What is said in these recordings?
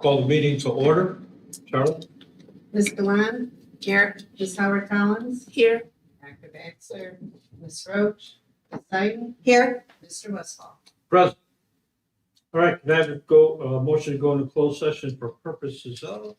Call the meeting to order. Charlotte? Ms. Gillon? Here. Ms. Howard Collins? Here. Dr. Baxter? Ms. Roach? Ms. Zayden? Here. Mr. Westfall? Present. All right, can I have a motion to go into closed session for purposes of?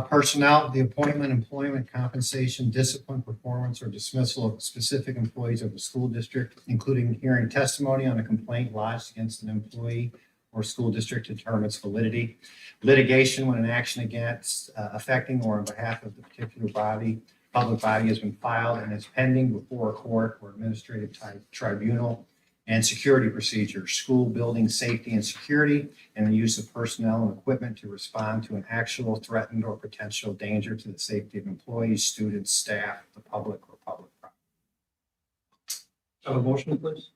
Personnel, the appointment, employment, compensation, discipline, performance, or dismissal of specific employees of the school district, including hearing testimony on a complaint lodged against an employee or school district determines validity. Litigation when an action against, affecting or on behalf of the particular public body has been filed and is pending before a court or administrative tribunal. And security procedures, school building safety and security, and the use of personnel and equipment to respond to an actual threatened or potential danger to the safety of employees, students, staff, the public, or public property. Have a motion, please?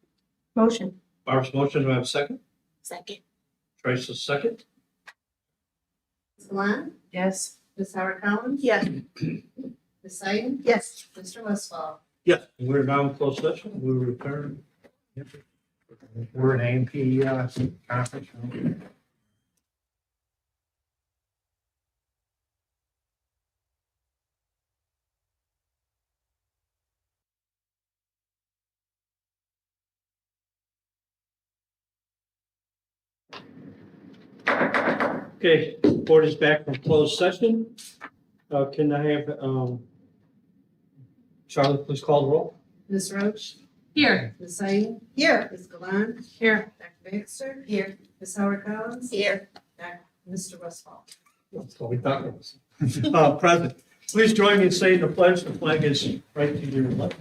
Motion. Barb's motion, do I have a second? Second. Trace's second. Ms. Gillon? Yes. Ms. Howard Collins? Yes. Ms. Zayden? Yes. Mr. Westfall? Yes. We're now in closed session. We'll return. We're an A&P conference room. Okay, board is back from closed session. Can I have, Charlotte, please call the roll? Ms. Roach? Here. Ms. Zayden? Here. Ms. Gillon? Here. Dr. Baxter? Here. Ms. Howard Collins? Here. Mr. Westfall? That's what we thought it was. Present. Please join me in saying the pledge. The flag is right to your left.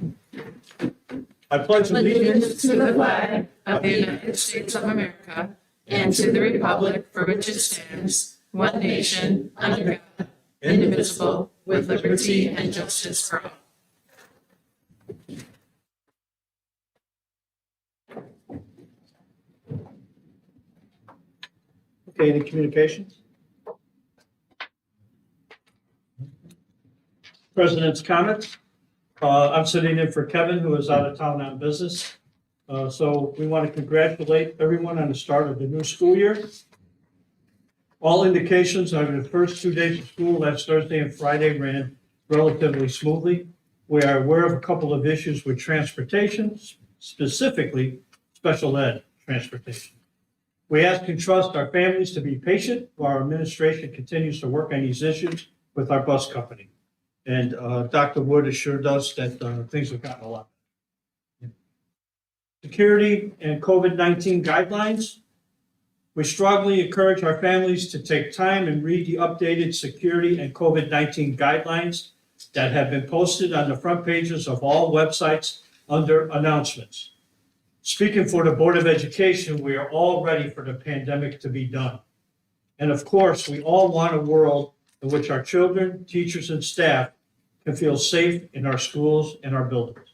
I pledge Allegiance to the flag of the United States of America and to the republic for which it stands, one nation, under God, indivisible, with liberty and justice for all. Okay, any communications? President's comments. I'm sitting in for Kevin, who is out of town on business. So we want to congratulate everyone on the start of the new school year. All indications are the first 2 days of school, last Thursday and Friday, ran relatively smoothly. We are aware of a couple of issues with transportation, specifically special ed transportation. We ask and trust our families to be patient while our administration continues to work on these issues with our bus company. And Dr. Wood assured us that things have gotten a lot better. Security and COVID-19 guidelines. We strongly encourage our families to take time and read the updated security and COVID-19 guidelines that have been posted on the front pages of all websites under announcements. Speaking for the Board of Education, we are all ready for the pandemic to be done. And of course, we all want a world in which our children, teachers, and staff can feel safe in our schools and our buildings.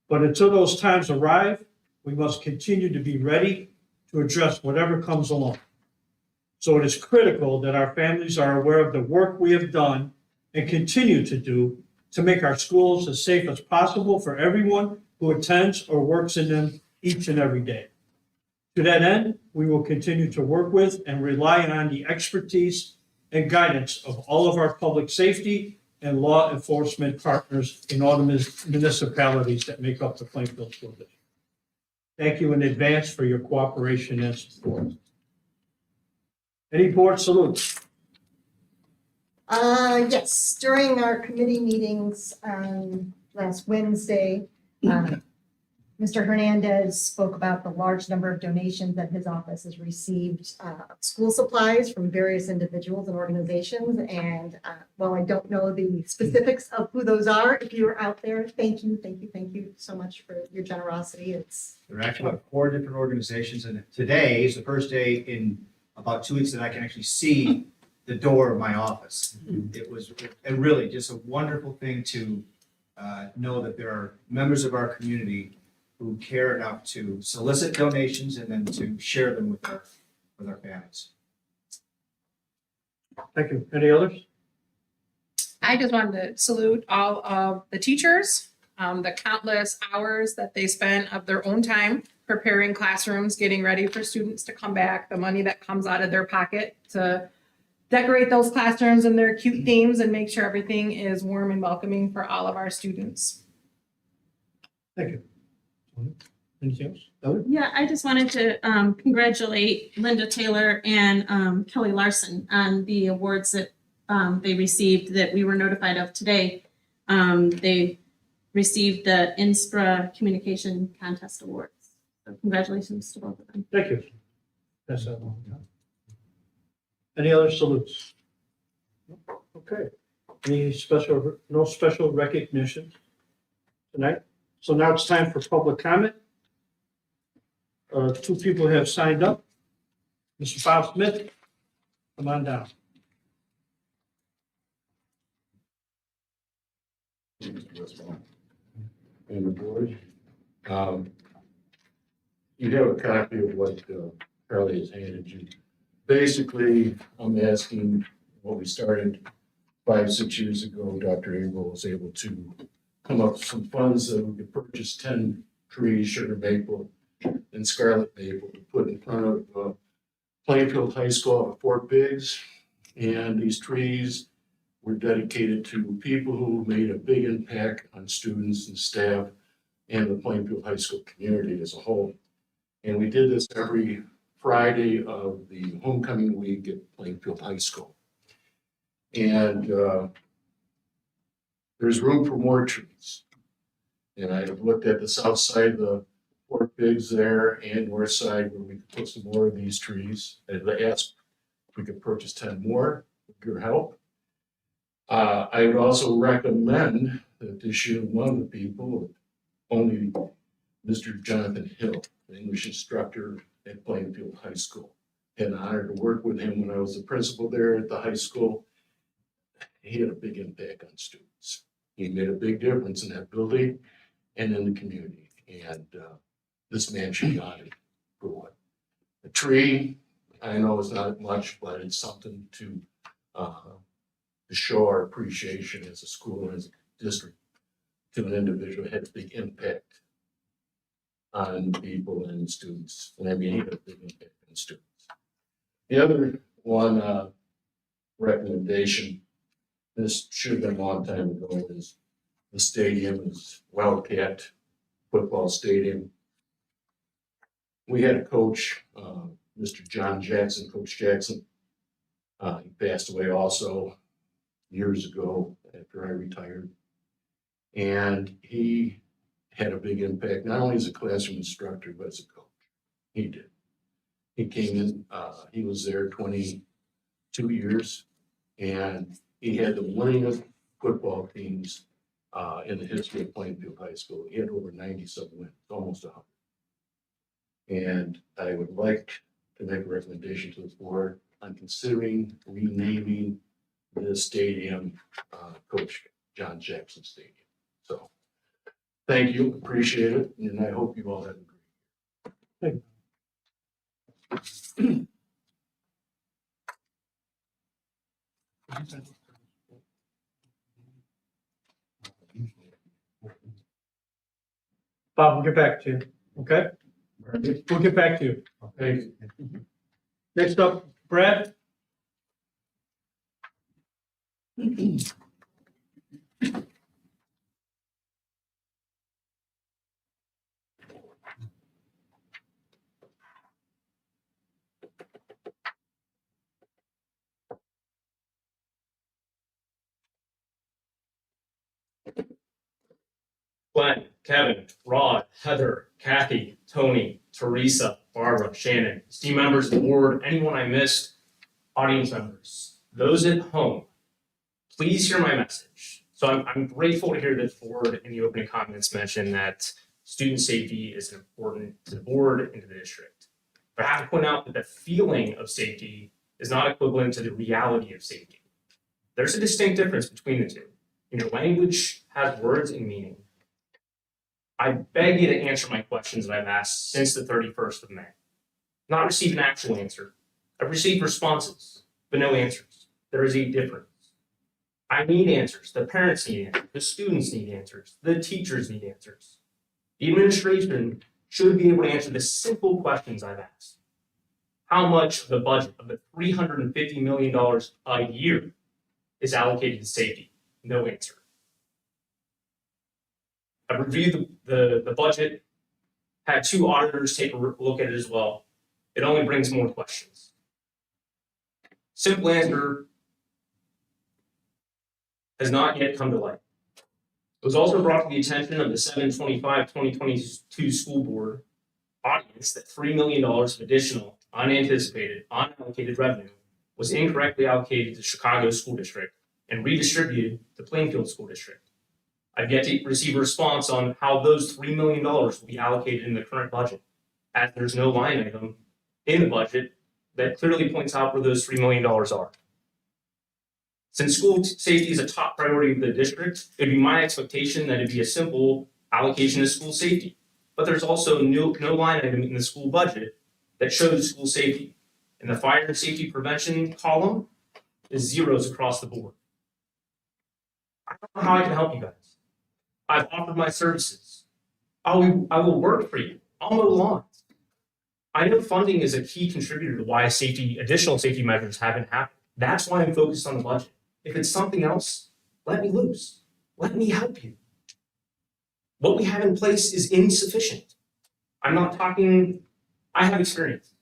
But until those times arrive, we must continue to be ready to address whatever comes along. So it is critical that our families are aware of the work we have done and continue to do to make our schools as safe as possible for everyone who attends or works in them each and every day. To that end, we will continue to work with and rely on the expertise and guidance of all of our public safety and law enforcement partners in all the municipalities that make up the Plainfield School District. Thank you in advance for your cooperation and support. Any board salutes? Yes, during our committee meetings last Wednesday, Mr. Hernandez spoke about the large number of donations that his office has received of school supplies from various individuals and organizations. And while I don't know the specifics of who those are, if you are out there, thank you so much for your generosity. There are actually about 4 different organizations, and today is the first day in about 2 weeks that I can actually see the door of my office. It was really just a wonderful thing to know that there are members of our community who care enough to solicit donations and then to share them with our families. Thank you. Any others? I just wanted to salute all of the teachers, the countless hours that they spent of their own time preparing classrooms, getting ready for students to come back, the money that comes out of their pocket to decorate those classrooms in their cute themes and make sure everything is warm and welcoming for all of our students. Thank you. Anything else? Ellie? Yeah, I just wanted to congratulate Linda Taylor and Kelly Larson on the awards that they received that we were notified of today. They received the INSPRA Communication Contest Awards. So congratulations to both of them. Thank you. Pass that along. Any other salutes? Okay. No special recognition tonight? So now it's time for public comment. Two people have signed up. Mr. Bob Smith, come on down. And the board. You have a copy of what Carly has handed you. Basically, I'm asking what we started 5-6 years ago. Dr. Abel was able to come up with some funds that we could purchase 10 trees, sugar maple and scarlet maple, to put in front of Plainfield High School at Fort Biggs. And these trees were dedicated to people who made a big impact on students and staff and the Plainfield High School community as a whole. And we did this every Friday of the homecoming week at Plainfield High School. And there's room for more trees. And I have looked at the south side of the Fort Biggs there and north side where we could put some more of these trees. And I asked if we could purchase 10 more with your help. I would also recommend that this year one of the people, only Mr. Jonathan Hill, the English instructor at Plainfield High School. Had an honor to work with him when I was the principal there at the high school. He had a big impact on students. He made a big difference in that building and in the community. And this man should be honored for what? A tree, I know it's not much, but it's something to show our appreciation as a school and as a district to an individual who had a big impact on people and students. And I mean, he had a big impact on students. The other one recommendation, this should have been a long time ago, is the stadium is Wildcat football stadium. We had a coach, Mr. John Jackson, Coach Jackson. He passed away also years ago after I retired. And he had a big impact, not only as a classroom instructor, but as a coach. He did. He came in, he was there 22 years, and he had the winningest football teams in the history of Plainfield High School. He had over 90-some wins, almost 100. And I would like to make a recommendation to the board on considering renaming the stadium Coach John Jackson Stadium. So thank you, appreciate it, and I hope you all have a great year. Bob, we'll get back to you, okay? We'll get back to you. Thank you. Next up, Brad. Glenn, Kevin, Rod, Heather, Kathy, Tony, Teresa, Barbara, Shannon, esteemed members of the board, anyone I missed, audience members, those at home, please hear my message. So I'm grateful to hear that the board in the opening comments mentioned that student safety is important to the board and to the district. But I have to point out that the feeling of safety is not equivalent to the reality of safety. There's a distinct difference between the two. You know, language has words and meaning. I beg you to answer my questions that I've asked since the 31st of May. Not received an actual answer. I've received responses, but no answers. There is a difference. I need answers. The parents need answers. The students need answers. The teachers need answers. The administration should be able to answer the simple questions I've asked. how much of the budget of the $350 million a year is allocated to safety? No answer. I've reviewed the budget, had 2 auditors take a look at it as well. It only brings more questions. Simple answer has not yet come to light. It was also brought to the attention of the 7/25/2022 school board audience that $3 million of additional, unanticipated, unallocated revenue was incorrectly allocated to Chicago School District and redistributed to Plainfield School District. I've yet to receive a response on how those $3 million will be allocated in the current budget, as there's no line item in the budget that clearly points out where those $3 million are. Since school safety is a top priority of the district, it'd be my expectation that it'd be a simple allocation of school safety. But there's also no line item in the school budget that shows school safety. And the fire and safety prevention column is zeros across the board. I don't know how I can help you guys. I've offered my services. I will work for you. I'll mow lawns. I know funding is a key contributor to why additional safety measures haven't happened. That's why I'm focused on the budget. If it's something else, let me loose. Let me help you. What we have in place is insufficient. I'm not talking, I have experience.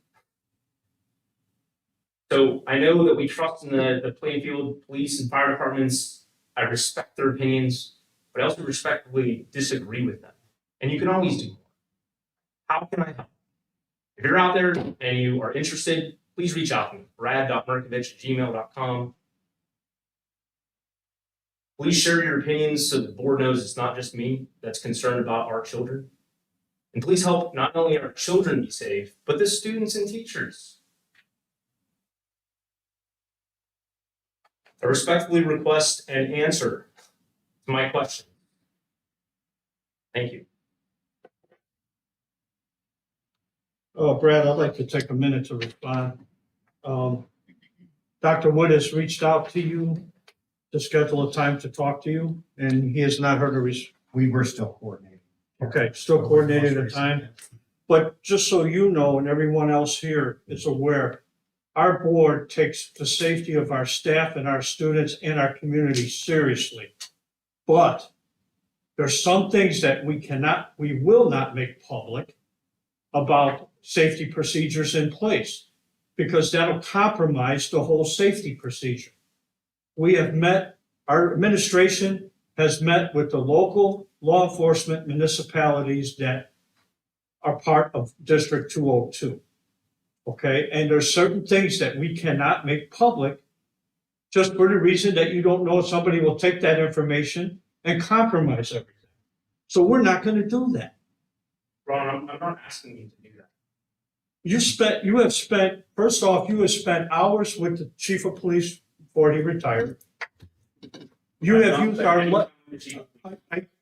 So I know that we trust in the Plainfield police and fire departments. I respect their opinions, but I also respectfully disagree with them. And you can always do more. How can I help? If you're out there and you are interested, please reach out to me, brad.merkovich@gmail.com. Please share your opinions so the board knows it's not just me that's concerned about our children. And please help not only our children be safe, but the students and teachers. I respectfully request an answer to my question. Thank you. Brad, I'd like to take a minute to respond. Dr. Wood has reached out to you to schedule a time to talk to you, and he has not heard a We were still coordinating. Okay, still coordinating a time. But just so you know, and everyone else here is aware, our board takes the safety of our staff and our students and our community seriously. But there's some things that we will not make public about safety procedures in place, because that'll compromise the whole safety procedure. Our administration has met with the local law enforcement municipalities that are part of District 202. Okay, and there's certain things that we cannot make public just for the reason that you don't know if somebody will take that information and compromise everything. So we're not going to do that. Ron, I'm not asking you to do that. You have spent hours with the chief of police before he retired. You have used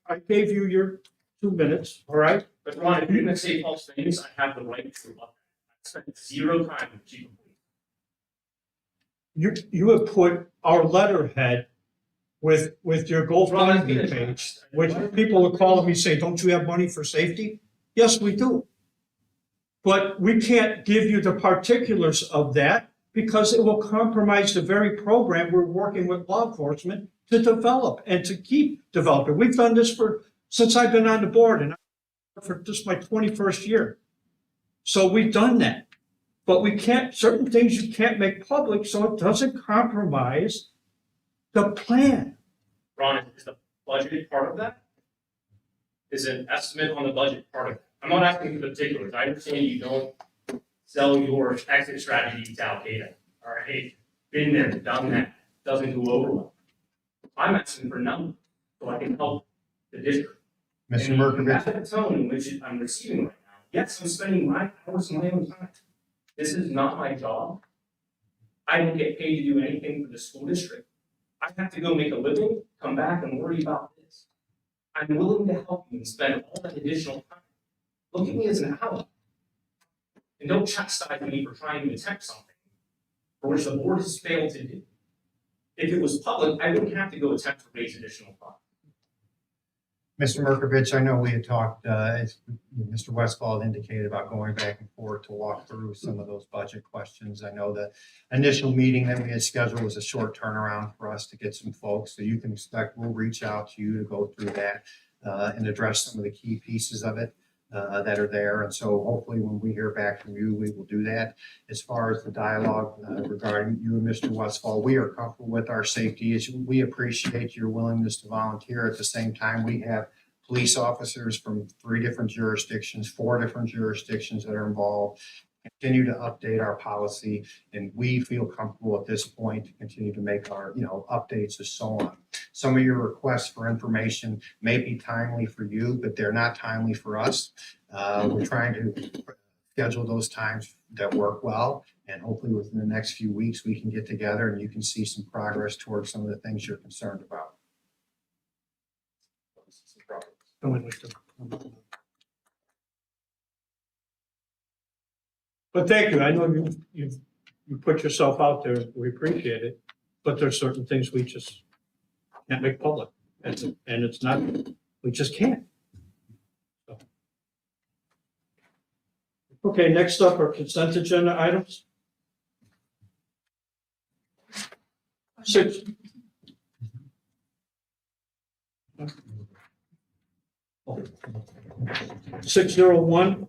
I gave you your 2 minutes, all right? But Ron, if you're going to say false things, I have the right to rebut that. I spent 0 time with the chief of police. You have put our letterhead with your GoFundMe page, which people are calling me saying, don't you have money for safety? Yes, we do. But we can't give you the particulars of that because it will compromise the very program we're working with law enforcement to develop and to keep developing. We've done this since I've been on the board, and for just my 21st year. So we've done that. But certain things you can't make public so it doesn't compromise the plan. Ron, is the budget part of that? Is an estimate on the budget part of it? I'm not asking for particulars. I understand you don't sell your exit strategy to Al Qaeda. All right, been there, done that. Doesn't go over well. I'm asking for numbers so I can help the district. Mr. Merkovich. That's the tone in which I'm receiving right now. Yes, I'm spending my hours and my own time. This is not my job. I don't get paid to do anything for the school district. I have to go make a living, come back and worry about this. I'm willing to help you and spend all that additional time. Look at me as an ally. And don't chastise me for trying to attempt something for which the board has failed to do. If it was public, I wouldn't have to go attempt to raise additional funds. Mr. Merkovich, I know we had talked, as Mr. Westfall indicated about going back and forth to walk through some of those budget questions. I know the initial meeting that we had scheduled was a short turnaround for us to get some folks. So you can expect we'll reach out to you to go through that and address some of the key pieces of it that are there. And so hopefully when we hear back from you, we will do that. As far as the dialogue regarding you and Mr. Westfall, we are comfortable with our safety issue. We appreciate your willingness to volunteer. At the same time, we have police officers from 3 different jurisdictions, 4 different jurisdictions that are involved. Continue to update our policy, and we feel comfortable at this point to continue to make our, updates and so on. Some of your requests for information may be timely for you, but they're not timely for us. We're trying to schedule those times that work well, and hopefully within the next few weeks, we can get together and you can see some progress towards some of the things you're concerned about. I would like to- But thank you. I know you put yourself out there. We appreciate it. But there's certain things we just can't make public. And it's not, we just can't. So. Okay, next up are consent agenda items. 601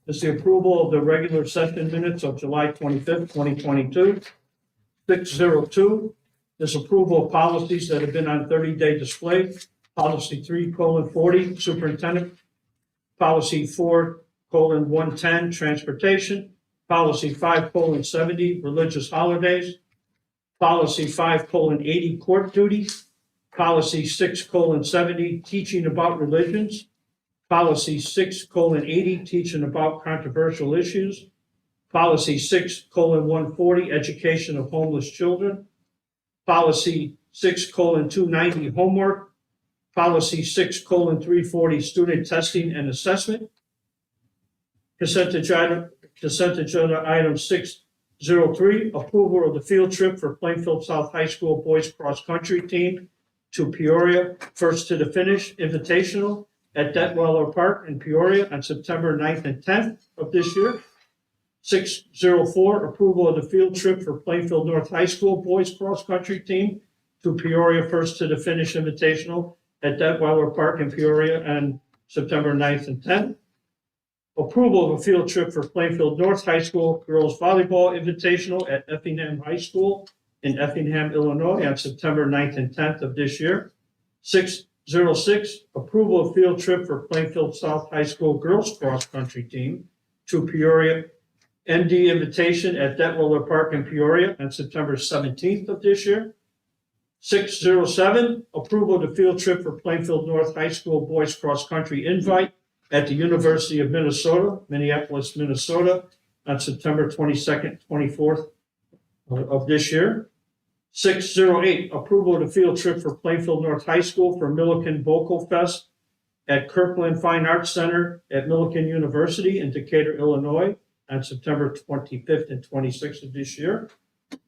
is the approval of the regular session minutes of July 25th, 2022. 602 is approval of policies that have been on 30-day display. Policy 3:40, superintendent. Policy 4:110, transportation. Policy 5:70, religious holidays. Policy 5:80, court duties. Policy 6:70, teaching about religions. Policy 6:80, teaching about controversial issues. Policy 6:140, education of homeless children. Policy 6:290, homework. Policy 6:340, student testing and assessment. Consent agenda item 603, approval of the field trip for Plainfield South High School boys cross country team to Peoria, first to the finish, invitational at Dentweller Park in Peoria on September 9th and 10th of this year. 604, approval of the field trip for Plainfield North High School boys cross country team to Peoria, first to the finish, invitational at Dentweller Park in Peoria on September 9th and 10th. Approval of a field trip for Plainfield North High School girls volleyball invitational at Effingham High School in Effingham, Illinois on September 9th and 10th of this year. 606, approval of field trip for Plainfield South High School girls cross country team to Peoria, ND invitation at Dentweller Park in Peoria on September 17th of this year. 607, approval of the field trip for Plainfield North High School boys cross country invite at the University of Minnesota, Minneapolis, Minnesota on September 22nd, 24th of this year. 608, approval of the field trip for Plainfield North High School for Milliken Vocal Fest at Kirkland Fine Arts Center at Milliken University in Decatur, Illinois on September 25th and 26th of this year.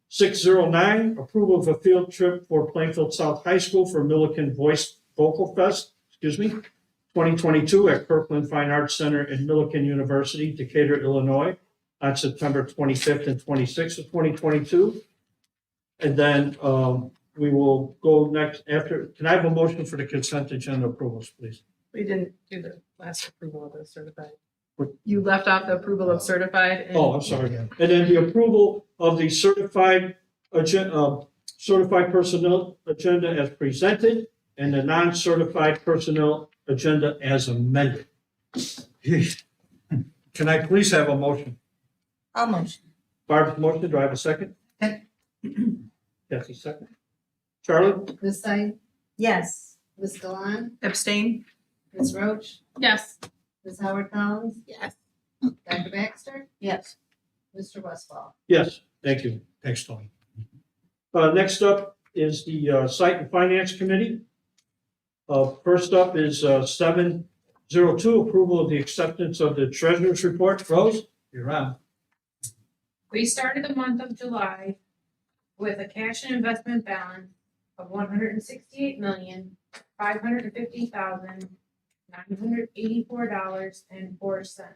609, approval of a field trip for Plainfield South High School for Milliken Vocal Fest, 2022 at Kirkland Fine Arts Center in Milliken University, Decatur, Illinois on September 25th and 26th of 2022. And then we will go next after. Can I have a motion for the consent agenda approvals, please? We didn't do the last approval of the certified. You left off the approval of certified. And Oh, I'm sorry. And then the approval of the certified personnel agenda as presented and the non-certified personnel agenda as amended. Can I please have a motion? I'll motion. Barb's motion, do I have a second? Kathy, second. Charlie? Ms. Sykes? Yes. Ms. Gillon? Abstain? Ms. Roach? Yes. Ms. Howard Collins? Yes. Dr. Baxter? Yes. Mr. Westfall? Yes, thank you. Thanks, Tony. Next up is the Site and Finance Committee. First up is 702, approval of the acceptance of the treasurer's report. Rose, you're on. We started the month of July with a cash and investment balance of $168,286,000. $550,984.04.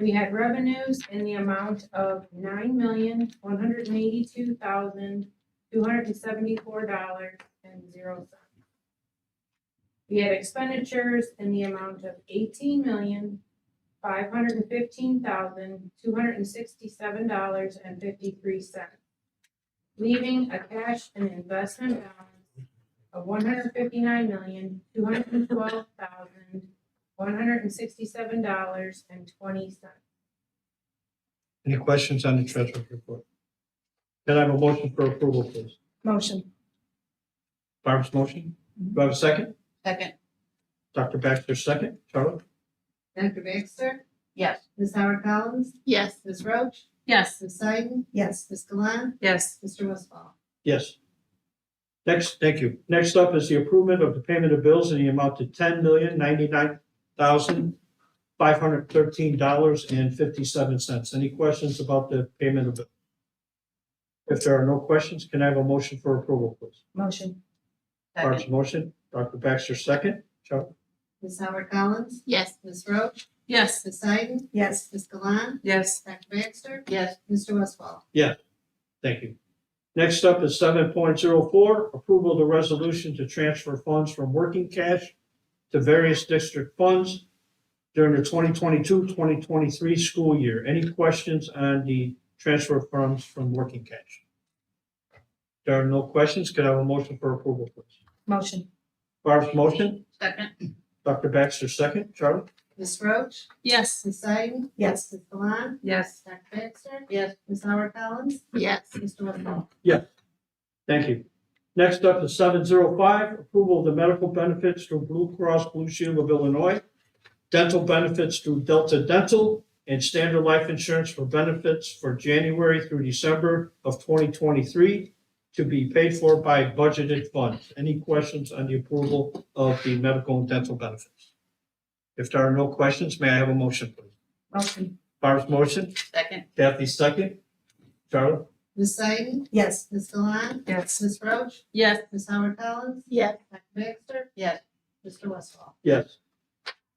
We had revenues in the amount of $9,182,274.00. We had expenditures in the amount of $18,515,267.53, leaving a cash and investment balance of $159,212,167.20. Any questions on the treasurer's report? Can I have a motion for approval, please? Motion. Barbara's motion. Do I have a second? Second. Dr. Baxter, second. Charlie? Dr. Baxter? Yes. Ms. Howard Collins? Yes. Ms. Roach? Yes. Ms. Zine? Yes. Ms. Gillon? Yes. Mr. Westfall? Yes. Next, thank you. Next up is the approval of the payment of bills in the amount of $10,099,513.57. Any questions about the payment of bills? If there are no questions, can I have a motion for approval, please? Motion. Barbara's motion. Dr. Baxter, second. Charlie? Ms. Howard Collins? Yes. Ms. Roach? Yes. Ms. Zine? Yes. Ms. Gillon? Yes. Dr. Baxter? Yes. Mr. Westfall? Thank you. Next up is 7.04, approval of the resolution to transfer funds from working cash to various district funds during the 2022-2023 school year. Any questions on the transfer of funds from working cash? There are no questions. Could I have a motion for approval, please? Motion. Barb's motion. Second. Dr. Baxter, second. Charlie? Ms. Roach? Yes. Ms. Zine? Yes. Ms. Gillon? Yes. Dr. Baxter? Yes. Ms. Howard Collins? Yes. Mr. Westfall? Thank you. Next up is 7.05, approval of the medical benefits through Blue Cross Blue Shield of Illinois, dental benefits through Delta Dental, and standard life insurance for benefits for January through December of 2023 to be paid for by budgeted funds. Any questions on the approval of the medical and dental benefits? If there are no questions, may I have a motion, please? Motion. Barb's motion, Second. Kathy second. Charlie? Ms. Zine? Yes. Ms. Gillon? Yes. Ms. Roach? Yes. Ms. Howard Collins? Yes. Dr. Baxter? Yes. Mr. Westfall? Yes.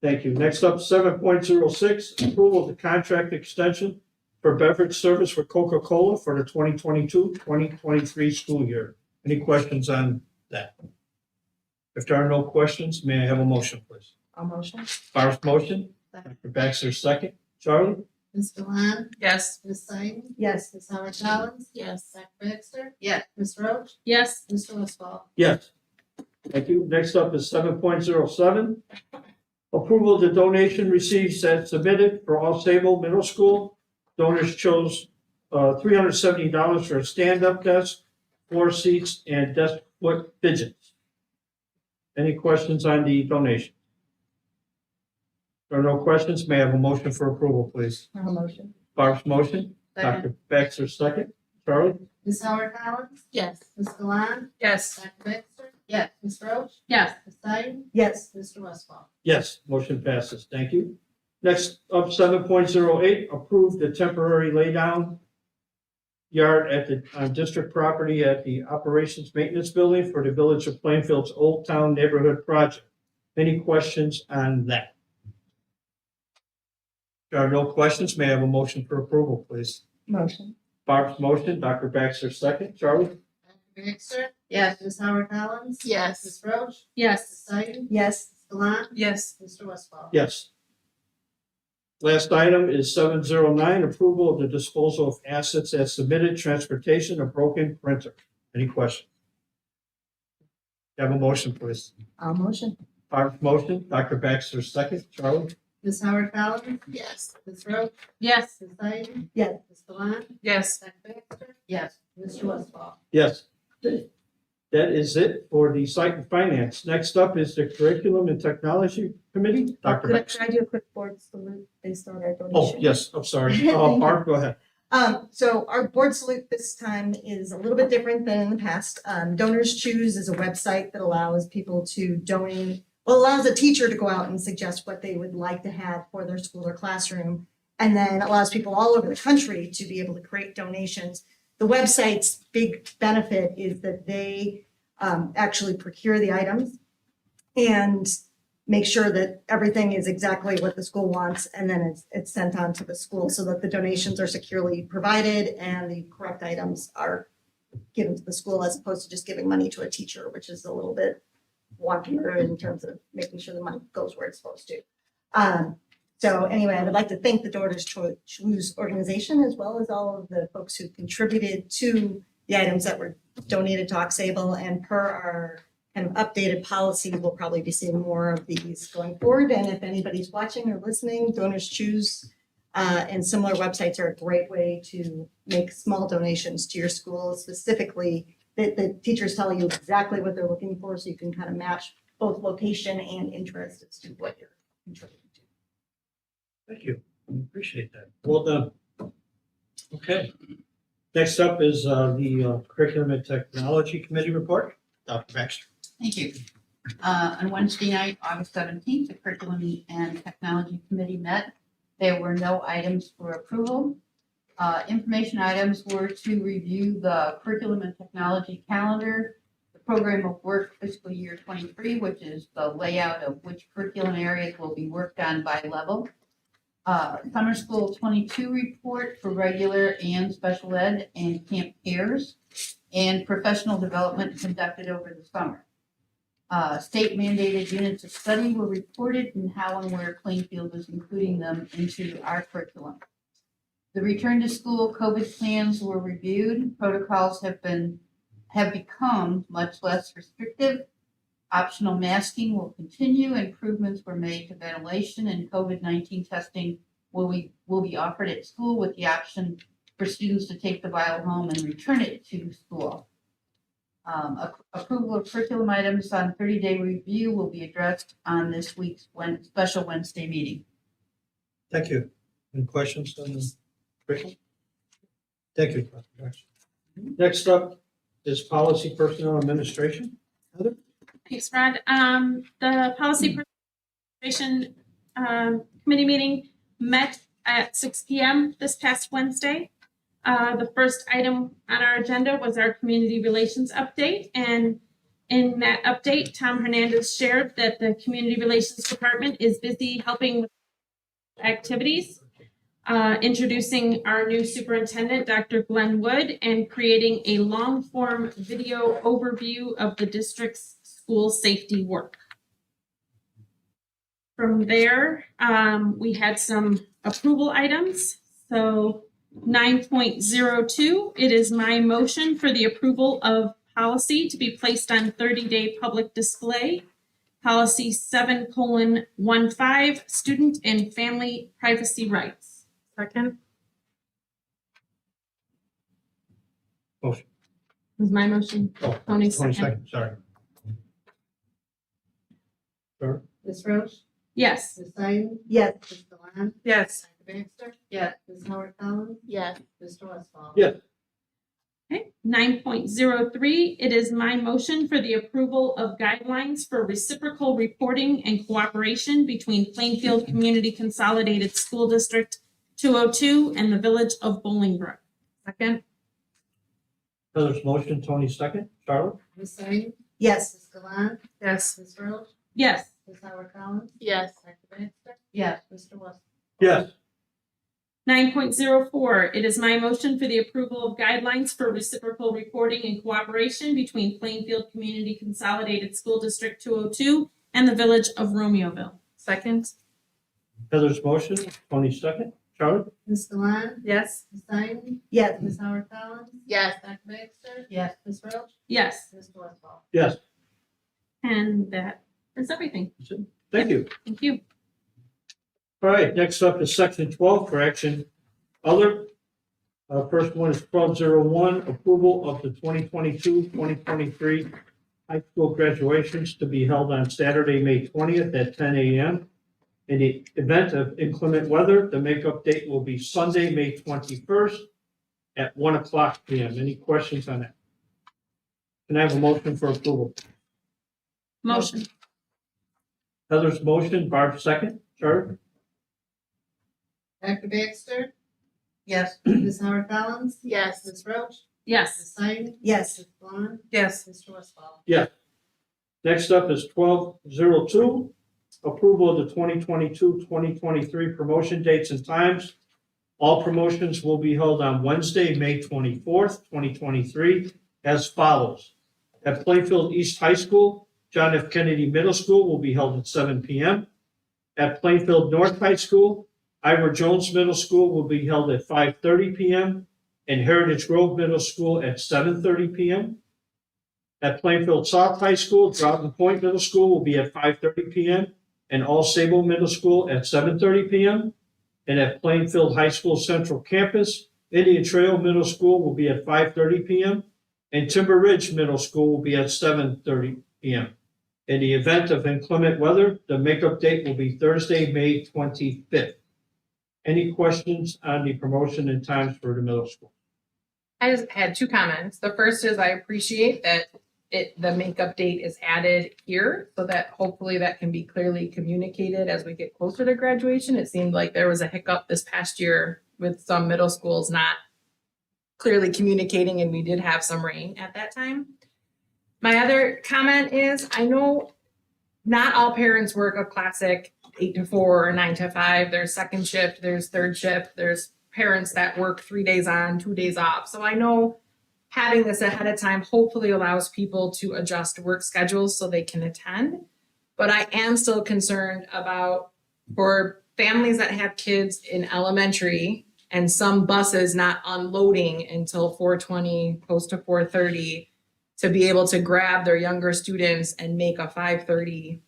Thank you. Next up, 7.06, approval of the contract extension for beverage service for Coca-Cola for the 2022-2023 school year. Any questions on that? If there are no questions, may I have a motion, please? I'll motion. Barb's motion, Second. Dr. Baxter second. Charlie? Ms. Gillon? Yes. Ms. Zine? Yes. Ms. Howard Collins? Yes. Dr. Baxter? Yes. Ms. Roach? Yes. Mr. Westfall? Yes. Thank you. Next up is 7.07, approval of the donation received as submitted for All Sable Middle School. Donors chose $370 for a stand-up desk, 4 seats, and desk foot fidgets. Any questions on the donation? There are no questions. May I have a motion for approval, please? I'll motion. Barb's motion, Second. Dr. Baxter second. Charlie? Ms. Howard Collins? Yes. Ms. Gillon? Yes. Dr. Baxter? Yes. Ms. Roach? Yes. Ms. Zine? Yes. Mr. Westfall? Yes, motion passes. Thank you. Next up, 7.08, approve the temporary laydown yard at the, on district property at the Operations Maintenance Building for the Village of Plainfield's Old Town Neighborhood Project. Any questions on that? There are no questions. May I have a motion for approval, please? Motion. Barb's motion, Dr. Baxter second. Charlie? Dr. Baxter? Yes. Ms. Howard Collins? Yes. Ms. Roach? Yes. Ms. Zine? Yes. Ms. Gillon? Yes. Mr. Westfall? Yes. Last item is 7.09, approval of the disposal of assets as submitted, transportation of broken printer. Any questions? Have a motion, please. I'll motion. Barb's motion, Dr. Baxter second. Charlie? Ms. Howard Collins? Yes. Ms. Roach? Yes. Ms. Zine? Yes. Ms. Gillon? Yes. Dr. Baxter? Yes. Mr. Westfall? Yes. That is it for the site and finance. Next up is the Curriculum and Technology Committee. Dr. Could Baxter. I do a quick board salute based on our Oh, donation? yes, I'm sorry. Thank you. Barb, go ahead. So our board salute this time is a little bit different than in the past. Donors Choose is a website that allows people to donate, well, allows a teacher to go out and suggest what they would like to have for their school or classroom, and then allows people all over the country to be able to create donations. The website's big benefit is that they actually procure the items and make sure that everything is exactly what the school wants, and then it's sent on to the school so that the donations are securely provided and the correct items are given to the school as opposed to just giving money to a teacher, which is a little bit wonkier in terms of making sure the money goes where it's supposed to. So anyway, I would like to thank the Daughters Choose organization as well as all of the folks who contributed to the items that were donated to Oxable, and per our kind of updated policy, we'll probably be seeing more of these going forward. And if anybody's watching or listening, Donors Choose and similar websites are a great way to make small donations to your school. Specifically, the teachers tell you exactly what they're looking for, so you can kind of match both location and interest as to what you're contributing to. Thank you. I appreciate that. Well done. Okay. Next up is the Curriculum and Technology Committee report. Dr. Baxter. Thank you. On Wednesday night, August 17th, the Curriculum and Technology Committee met. There were no items for approval. Information items were to review the Curriculum and Technology calendar, the program of work fiscal year 23, which is the layout of which curriculum areas will be worked on by level. Summer School 22 report for regular and special ed and camp airs, and professional development conducted over the summer. State mandated units of study were reported and how and where Plainfield is including them into our curriculum. The return to school COVID plans were reviewed. Protocols have become much less restrictive. Optional masking will continue. Improvements were made to ventilation, and COVID-19 testing will be offered at school with the option for students to take the vial home and return it to school. Approval of curriculum items on 30-day review will be addressed on this week's special Wednesday meeting. Thank you. Any questions on the curriculum? Thank you, Dr. Baxter. Next up is Policy Personnel Administration. Heather? Thanks, Rod. The Policy Preservation Committee meeting met at 6 p.m. this past Wednesday. The first item on our agenda was our community relations update, and in that update, Tom Hernandez shared that the community relations department is busy helping with activities, introducing our new superintendent, Dr. Glenn Wood, and creating a long-form video overview of the district's school safety work. From there, we had some approval items. So 9.02, it is my motion for the approval of policy to be placed on 30-day public display. Policy 7:15, student and family privacy rights. Second. Motion. This is my motion. Oh, Tony 20 second. seconds, sorry. Sure. Ms. Roach? Yes. Ms. Zine? Yes. Ms. Dewan? Yes. Dr. Baxter? Yes. Ms. Howard Collins? Yes. Mr. Westfall? Yes. Okay. 9.03, it is my motion for the approval of guidelines for reciprocal reporting and cooperation between Plainfield Community Consolidated School District 202 and the Village of Bolingbrook. Second. Heather's motion, Tony second. Charlotte? Ms. Zine? Yes. Ms. Dewan? Yes. Ms. Roach? Yes. Ms. Howard Collins? Yes. Dr. Baxter? Yes. Mr. Westfall? Yes. 9.04, it is my motion for the approval of guidelines for reciprocal reporting and cooperation between Plainfield Community Consolidated School District 202 and the Village of Romeoville. Second. Heather's motion, Tony second. Charlotte? Ms. Dewan? Yes. Ms. Zine? Yes. Ms. Howard Collins? Yes. Dr. Baxter? Yes. Ms. Roach? Yes, Mr. Westfall? Yes. and that is everything. Thank you. Thank you. All right, next up is section 12 for action other. First one is 1201, approval of the 2022-2023 high school graduations to be held on Saturday, May 20th at 10 a.m. In the event of inclement weather, the makeup date will be Sunday, May 21st at 1:00 p.m. Any questions on that? Can I have a motion for approval? Motion. Heather's motion, Barb second. Charlotte? Dr. Baxter? Yes. Ms. Howard Collins? Yes. Ms. Roach? Yes. Ms. Sykes? Yes. Ms. Vaughn? Yes. Mr. Westfall? Next up is 1202, approval of the 2022-2023 promotion dates and times. All promotions will be held on Wednesday, May 24th, 2023, as follows. At Plainfield East High School, John F. Kennedy Middle School will be held at 7 p.m. At Plainfield North High School, Ira Jones Middle School will be held at 5:30 p.m. and Heritage Grove Middle School at 7:30 p.m. At Plainfield South High School, Groton Point Middle School will be at 5:30 p.m. and All Sable Middle School at 7:30 p.m. And at Plainfield High School Central Campus, Indian Trail Middle School will be at 5:30 p.m. and Timber Ridge Middle School will be at 7:30 p.m. In the event of inclement weather, the makeup date will be Thursday, May 25th. Any questions on the promotion and times for the middle school? I just had two comments. The first is I appreciate that the makeup date is added here so that hopefully that can be clearly communicated as we get closer to graduation. It seemed like there was a hiccup this past year with some middle schools not clearly communicating, and we did have some rain at that time. My other comment is I know not all parents work a classic 8 to 4 or 9 to 5. There's second shift, there's third shift, there's parents that work 3 days on, 2 days off. So I know having this ahead of time hopefully allows people to adjust work schedules so they can attend. But I am still concerned about for families that have kids in elementary and some buses not unloading until 4:20, close to 4:30, to be able to grab their younger students and make a 5:30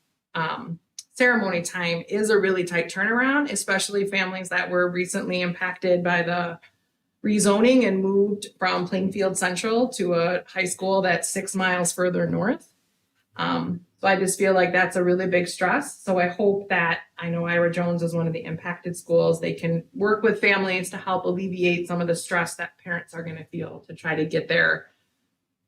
ceremony time is a really tight turnaround, especially families that were recently impacted by the rezoning and moved from Plainfield Central to a high school that's 6 miles further north. So I just feel like that's a really big stress. So I hope that, I know Ira Jones is one of the impacted schools, they can work with families to help alleviate some of the stress that parents are going to feel to try to get there.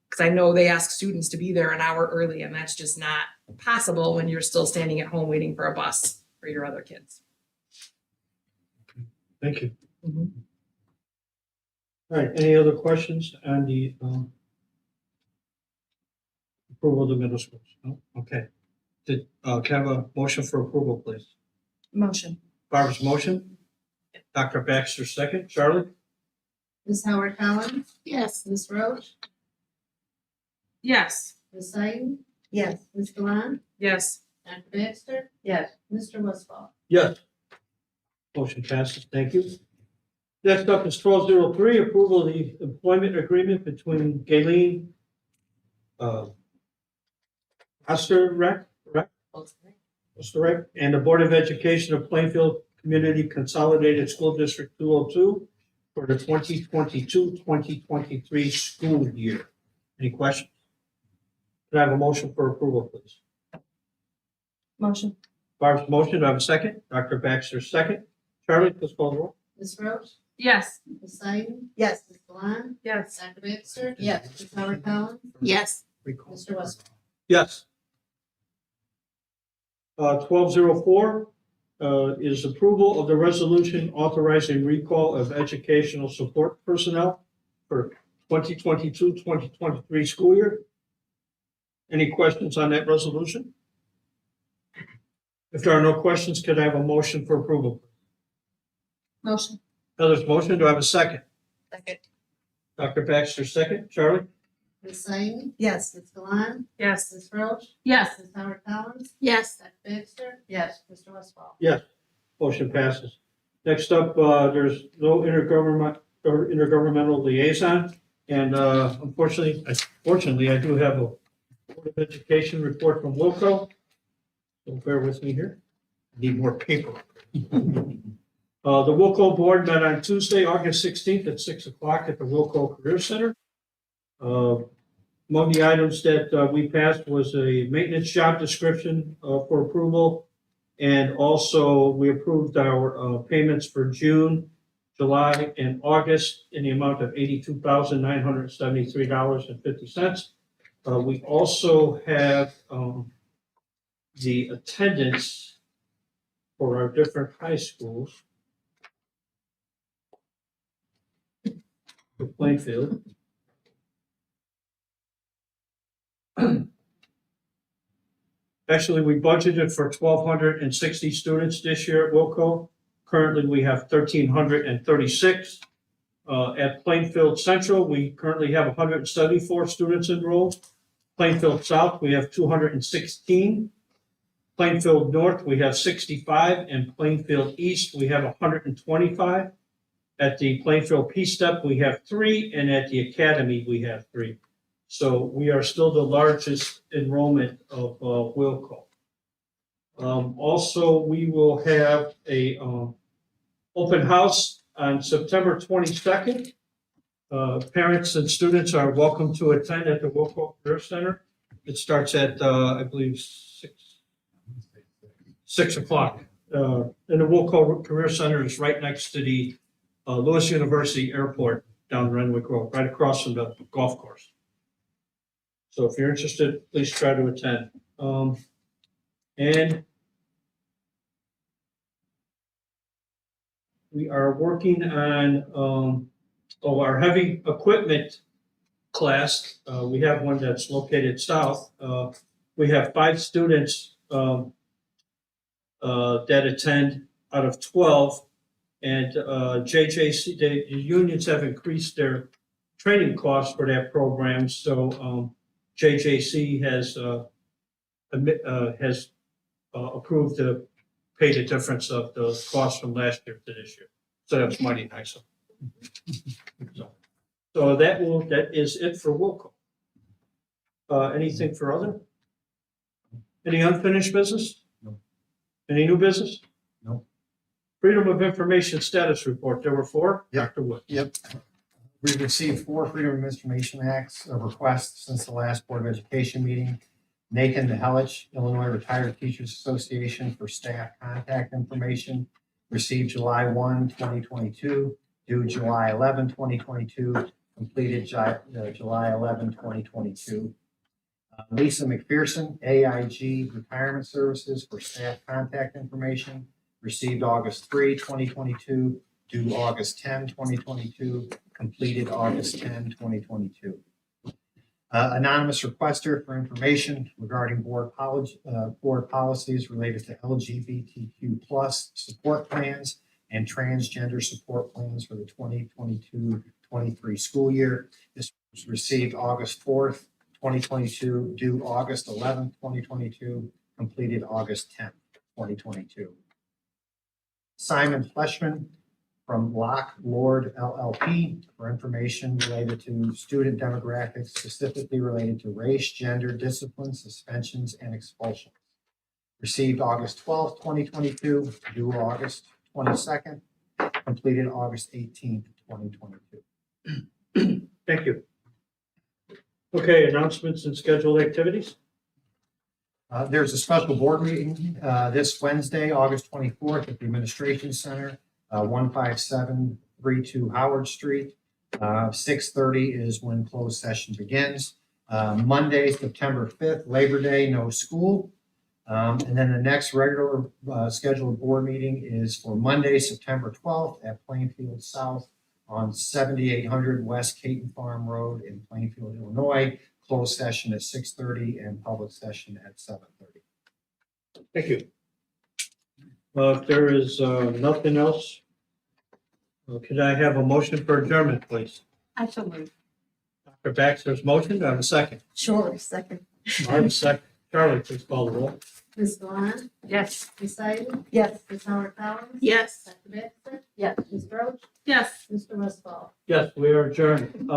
Because I know they ask students to be there an hour early, and that's just not possible when you're still standing at home waiting for a bus for your other kids. Thank you. Mhm. All right, any other questions on the approval of the middle schools? No? Okay. Can I have a motion for approval, please? Motion. Barbara's motion. Dr. Baxter, second. Charlie? Ms. Howard Collins? Yes. Ms. Roach? Yes. Ms. Sykes? Yes. Ms. Vaughn? Yes. Dr. Baxter? Yes. Mr. Westfall? Yes. Motion passes. Thank you. Next up is 1203, approval of the employment agreement between Galen Osterreck and the Board of Education of Plainfield Community Consolidated School District 202 for the 2022-2023 school year. Any questions? Can I have a motion for approval, please? Motion. Barb's motion, do I have a second? Dr. Baxter, second. Charlie, please call the roll. Ms. Roach? Yes. Ms. Sykes? Yes. Ms. Vaughn? Yes. Dr. Baxter? Yes. Ms. Howard Collins? Yes. Mr. Westfall? Yes. 1204 is approval of the resolution authorizing recall of educational support personnel for 2022-2023 school year. Any questions on that resolution? If there are no questions, could I have a motion for approval? Motion. Heather's motion, do I have a second? Second. Dr. Baxter, second. Charlie? Ms. Sykes? Yes. Ms. Vaughn? Yes. Ms. Roach? Yes. Ms. Howard Collins? Yes. Dr. Baxter? Yes. Mr. Westfall? Yes. Motion passes. Next up, there's no intergovernmental liaison. And fortunately, I do have a Board of Education report from Wilco. So bear with me here. I need more paper. The Wilco Board met on Tuesday, August 16th at 6 o'clock at the Wilco Career Center. Among the items that we passed was a maintenance job description for approval. And also we approved our payments for June, July, and August in the amount of $82,973.50. We also have the attendance for our different high schools for Plainfield. Actually, we budgeted for 1,260 students this year at Wilco. Currently, we have 1,336. At Plainfield Central, we currently have 174 students enrolled. Plainfield South, we have 216. Plainfield North, we have 65, and Plainfield East, we have 125. At the Plainfield P-STEP, we have 3, and at the Academy, we have 3. So we are still the largest enrollment of Wilco. Also, we will have a open house on September 22nd. Parents and students are welcome to attend at the Wilco Career Center. It starts at, I believe, 6 o'clock. And the Wilco Career Center is right next to the Lewis University Airport down Renwick Road, right across from the golf course. So if you're interested, please try to attend. And we are working on our heavy equipment class. We have one that's located south. We have 5 students that attend out of 12. And JJC, the unions have increased their training costs for that program. So JJC has approved to pay the difference of the cost from last year to this year. So that's mighty nice. So that is it for Wilco. Anything for other? Any unfinished business? No. Any new business? No. Freedom of Information Status Report. There were 4. Yep. Dr. Wood. Yep. We've received 4 Freedom of Information Acts requests since the last Board of Education meeting. Nathan DeHellich, Illinois Retired Teachers Association for staff contact information, received July 1, 2022, due July 11, 2022, completed July 11, 2022. Lisa McPherson, AIG Retirement Services for staff contact information, received August 3, 2022, due August 10, 2022, completed August 10, 2022. Anonymous requester for information regarding board policies related to LGBTQ+ support plans and transgender support plans for the 2022-23 school year. This was received August 4th, 2022, due August 11th, 2022, completed August 10th, 2022. Simon Fleshman from Lock Lord LLP for information related to student demographics, specifically related to race, gender, discipline, suspensions, and expulsions. Received August 12th, 2022, due August 22nd, completed August 18th, 2022. Thank you. Okay, announcements and scheduled activities. There's a special board meeting this Wednesday, August 24th at the Administration Center, 15732 Howard Street. 6:30 is when closed session begins. Monday, September 5th, Labor Day, no school. And then the next regular scheduled board meeting is for Monday, September 12th at Plainfield South on 7800 West Caton Farm Road in Plainfield, Illinois. Closed session at 6:30 and public session at 7:30. Thank you. If there is nothing else, could I have a motion for adjournment, please? I so move. Dr. Baxter's motion, do I have a second? Sure, second. I have a second. Charlie, please call the roll. Ms. Vaughn, Yes. Ms. Sykes, Yes. Ms. Howard Collins. Yes. Dr. Baxter, Yes. Ms. Roach, Yes. Mr. Westfall. Yes, we are adjourned.